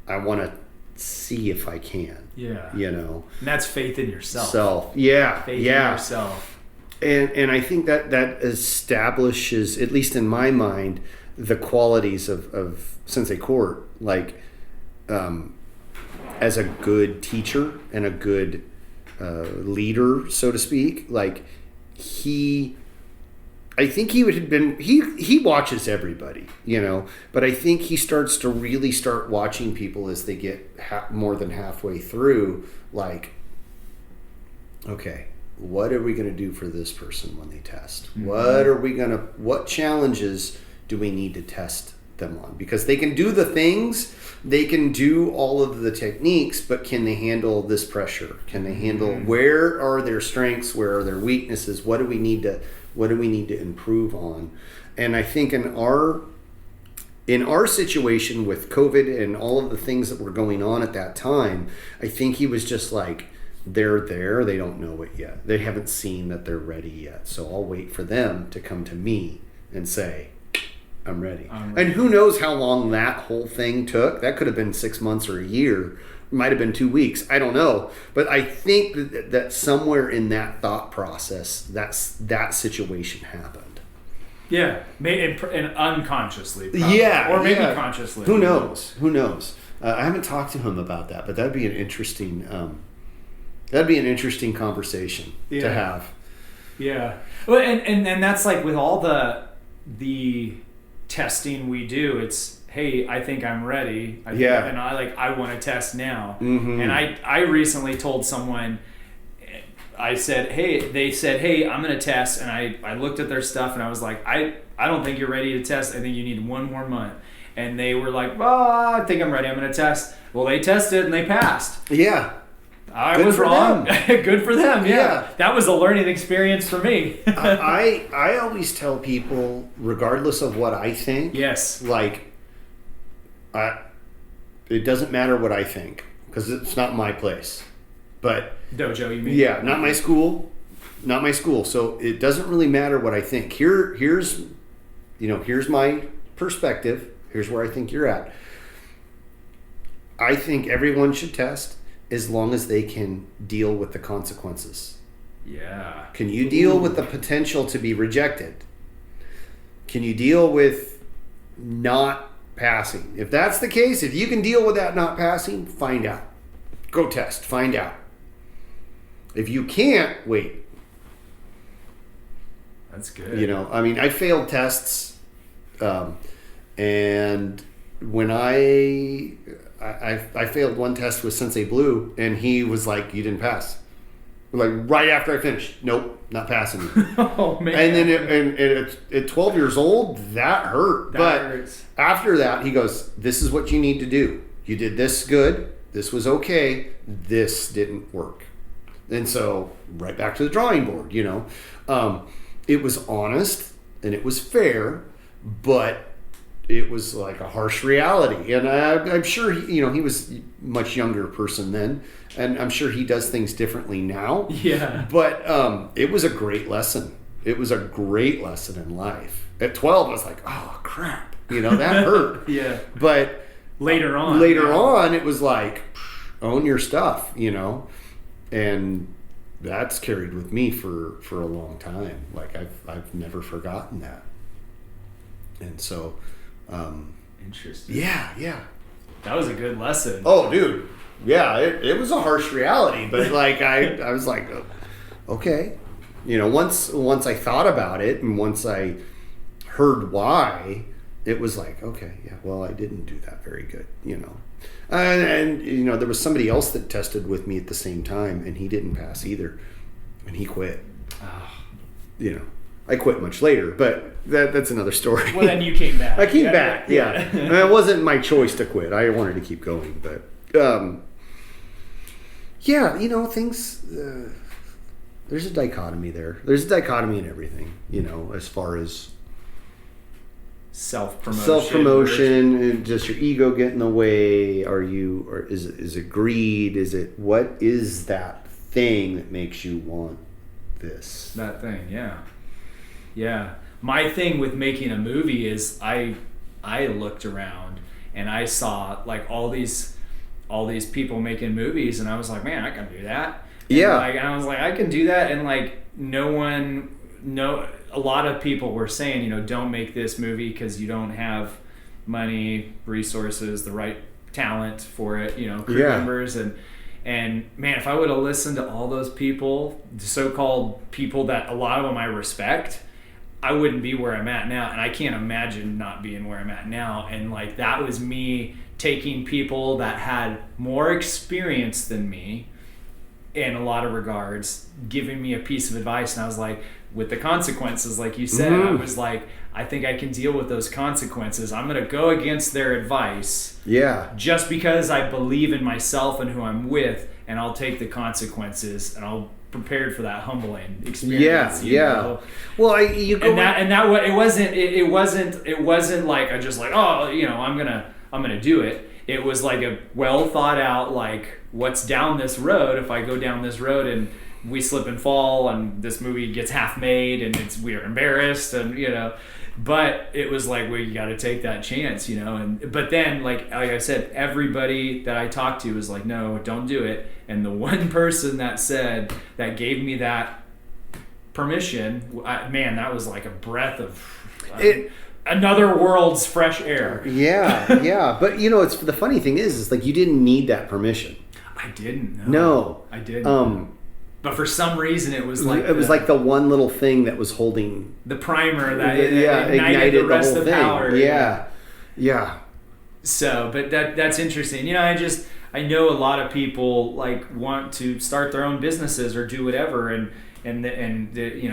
A: I want to see if I can.
B: Yeah.
A: And
B: that's faith in yourself.
A: Yeah.
B: Faith in yourself.
A: And I think that establishes, at least in my mind, the qualities of Sensei Court. Like, as a good teacher and a good leader, so to speak, like I think he would have been, he watches everybody, but I think he starts to really start watching people as they get more than halfway through, like, okay, what are we going to do for this person when they test? Mm-hmm. What challenges do we need to test them on? Because they can do the things, they can do all of the techniques, but can they handle this pressure? Can they handle, where are their strengths? Where are their weaknesses? What do we need to improve on? And I think in our situation with COVID and all of the things that were going on at that time, I think he was just like, they're there, they don't know it yet. They haven't seen that they're ready yet. So I'll wait for them to come to me and say, I'm ready. And who knows how long that whole thing took. That could have been 6 months or a year. It might have been 2 weeks. I don't know. But I think that somewhere in that thought process, that situation happened.
B: Yeah. And unconsciously. Probably.
A: Yeah.
B: Or maybe consciously.
A: Who knows? I haven't talked to him about that, but that'd be an interesting conversation to have.
B: Yeah. Well, and that's like with all the testing we do, it's, hey, I think I'm ready. And I want to test now. Mm-hmm. And I recently told someone, they said, hey, I'm going to test. And I looked at their stuff and I was like, I don't think you're ready to test. I think you need 1 more month. And they were like, well, I think I'm ready. I'm going to test. Well, they tested and they passed.
A: Yeah.
B: I was wrong. Good for them. Yeah. That was a learning experience for me.
A: I always tell people, regardless of what I think.
B: Yes.
A: Like, it doesn't matter what I think because it's not my place. But
B: dojo, you mean?
A: Yeah, not my school. Not my school. So it doesn't really matter what I think. Here's my perspective. Here's where I think you're at. I think everyone should test as long as they can deal with the consequences.
B: Yeah.
A: Can you deal with the potential to be rejected? Can you deal with not passing? If that's the case, if you can deal with that not passing, find out. Go test. Find out. If you can't, wait.
B: That's good.
A: I failed tests, and when I failed one test with Sensei Blue, and he was like, "You didn't pass." Like right after I finished, nope, not passing.
B: Oh man!
A: And then at 12 years old, that hurt. But
B: hurts.
A: After that, he goes, "This is what you need to do. You did this good. This was okay. This didn't work." And so, right back to the drawing board. It was honest and it was fair, but it was like a harsh reality. And I'm sure he was a much younger person then, and I'm sure he does things differently now.
B: Yeah.
A: But it was a great lesson. It was a great lesson in life. At 12, I was like, oh crap, that hurt.
B: Yeah.
A: But
B: later on,
A: it was like, own your stuff, and that's carried with me for a long time. Like I've never forgotten that. And so,
B: interesting.
A: Yeah.
B: That was a good lesson.
A: Oh, dude. Yeah, it was a harsh reality, but like I was like, okay. Once I thought about it and once I heard why, it was like, okay, yeah, well, I didn't do that very good, And there was somebody else that tested with me at the same time, and he didn't pass either, and he quit.
B: Oh.
A: I quit much later, but that's another story.
B: Well, then you came back.
A: I came back, yeah. And it wasn't my choice to quit. I wanted to keep going, but things. There's a dichotomy there. There's a dichotomy in everything, as far as self-promotion, and just your ego get in the way. Or is it greed? What is that thing that makes you want this?
B: That thing, yeah. My thing with making a movie is I looked around and I saw like all these people making movies, and I was like, man, I can do that. And I was like, I can do that, and like a lot of people were saying, don't make this movie because you don't have money, resources, the right talent for it, crew members. And man, if I would have listened to all those people, so-called people that a lot of them I respect, I wouldn't be where I'm at now. And I can't imagine not being where I'm at now. And like, that was me taking people that had more experience than me in a lot of regards, giving me a piece of advice. And I was like, with the consequences, like you said, I was like, I think I can deal with those consequences. I'm going to go against their advice. Yeah. Just because I believe in myself and who I'm with, and I'll take the consequences, and I'll prepared for that humbling experience. Yeah. Well, it wasn't like I just like, oh, I'm gonna do it. It was like a well thought out, like, what's down this road if I go down this road and we slip and fall and this movie gets half made and we're embarrassed and but it was like, well, you got to take that chance, but then like I said, everybody that I talked to was like, no, don't do it. And the one person that gave me that permission, man, that was like a breath of another world's fresh air.
A: Yeah. But it's the funny thing is like you didn't need that permission.
B: I didn't.
A: No.
B: I didn't. But for some reason, it was like
A: the one little thing that was holding
B: the primer that ignited the rest of the power.
A: Yeah.
B: So, but that's interesting. I know a lot of people like want to start their own businesses or do whatever, and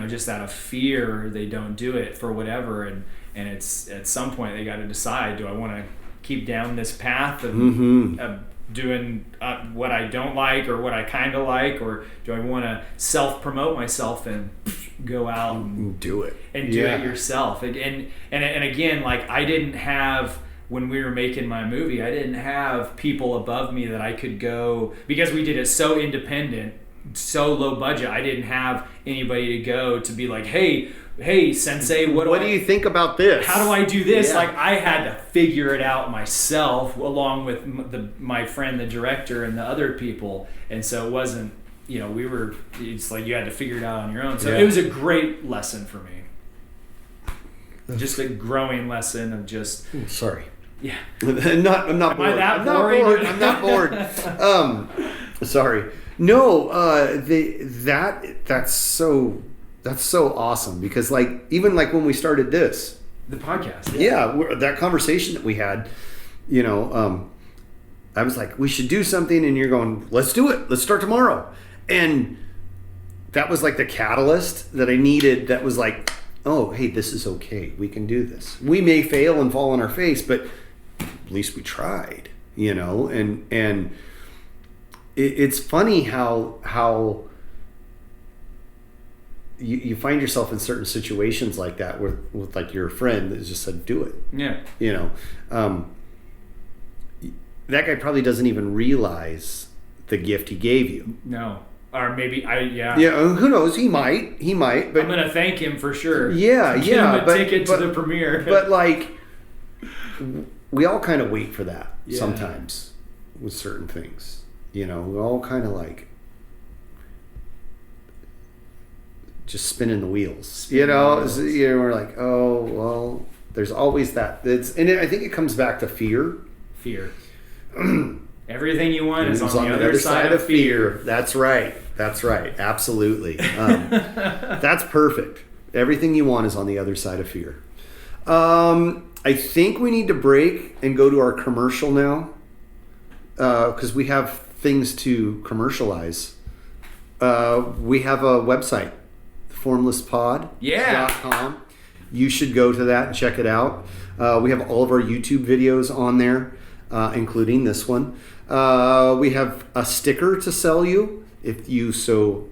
B: just out of fear they don't do it for whatever, and it's at some point they got to decide, do I want to keep down this path of doing what I don't like or what I kind of like, or do I want to self-promote myself and go out and
A: do it
B: and do it yourself? And again, like, I didn't have, when we were making my movie, I didn't have people above me that I could go, because we did it so independent, so low budget. I didn't have anybody to go to be like, hey sensei, what do you
A: think about this?
B: How do I do this? Like, I had to figure it out myself, along with my friend, the director, and the other people. And so it wasn't, it's like you had to figure it out on your own. So it was a great lesson for me. Just a growing lesson of just...
A: Sorry.
B: Yeah.
A: I'm not bored.
B: Am I that boring?
A: I'm not bored. Sorry. No, that's so awesome, because even when we started this,
B: the podcast,
A: that conversation that we had, I was like, we should do something, and you're going, let's do it. Let's start tomorrow. And that was like the catalyst that I needed. That was like, oh, hey, this is okay. We can do this. We may fail and fall on our face, but at least we tried, and it's funny how you find yourself in certain situations like that with like your friend that just said, do it.
B: Yeah.
A: That guy probably doesn't even realize the gift he gave you.
B: No. Or maybe
A: Yeah, who knows? He might, but
B: I'm gonna thank him for sure.
A: Yeah,
B: Give him a ticket to the premiere.
A: But we all kind of wait for that sometimes with certain things. We all kind of just spinning the wheels. We're like, oh well, there's always that. I think it comes back to fear.
B: Fear. Everything you want is on the other side of fear.
A: That's right. Absolutely. That's perfect. Everything you want is on the other side of fear. I think we need to break and go to our commercial now, because we have things to commercialize. We have a website, formlesspod.com. You should go to that and check it out. We have all of our YouTube videos on there, including this one. We have a sticker to sell you if you so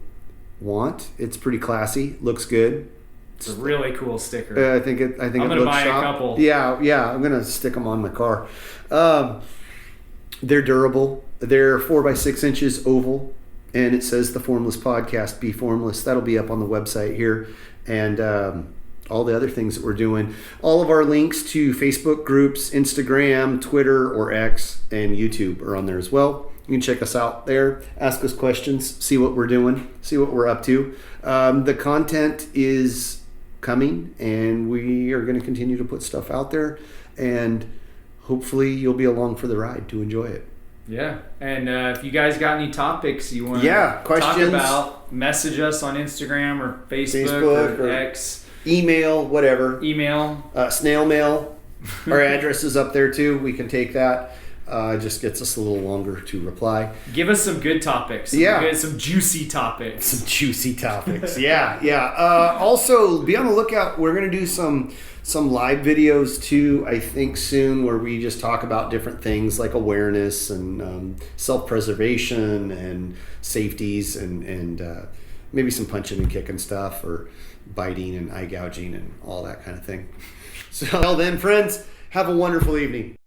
A: want. It's pretty classy. Looks good.
B: It's a really cool sticker.
A: I think
B: I'm gonna buy a couple.
A: Yeah. I'm gonna stick them on my car. They're durable. They're 4 by 6 inches oval, and it says the Formless Podcast. Be formless. That'll be up on the website here, and all the other things that we're doing. All of our links to Facebook groups, Instagram, Twitter, or X, and YouTube are on there as well. You can check us out there, ask us questions, see what we're doing, see what we're up to. The content is coming, and we are going to continue to put stuff out there, and hopefully you'll be along for the ride to enjoy it.
B: Yeah, and if you guys got any topics you want to talk about, message us on Instagram or Facebook or X.
A: Email, whatever. Snail mail. Our address is up there too. We can take that. It just gets us a little longer to reply.
B: Give us some good topics. Some juicy topics. Yeah. Also, be on the lookout. We're going to do some live videos too, I think, soon, where we just talk about different things like awareness and self-preservation and safeties and maybe some punching and kicking stuff, or biting and eye gouging and all that kind of thing. So, well then, friends, have a wonderful evening.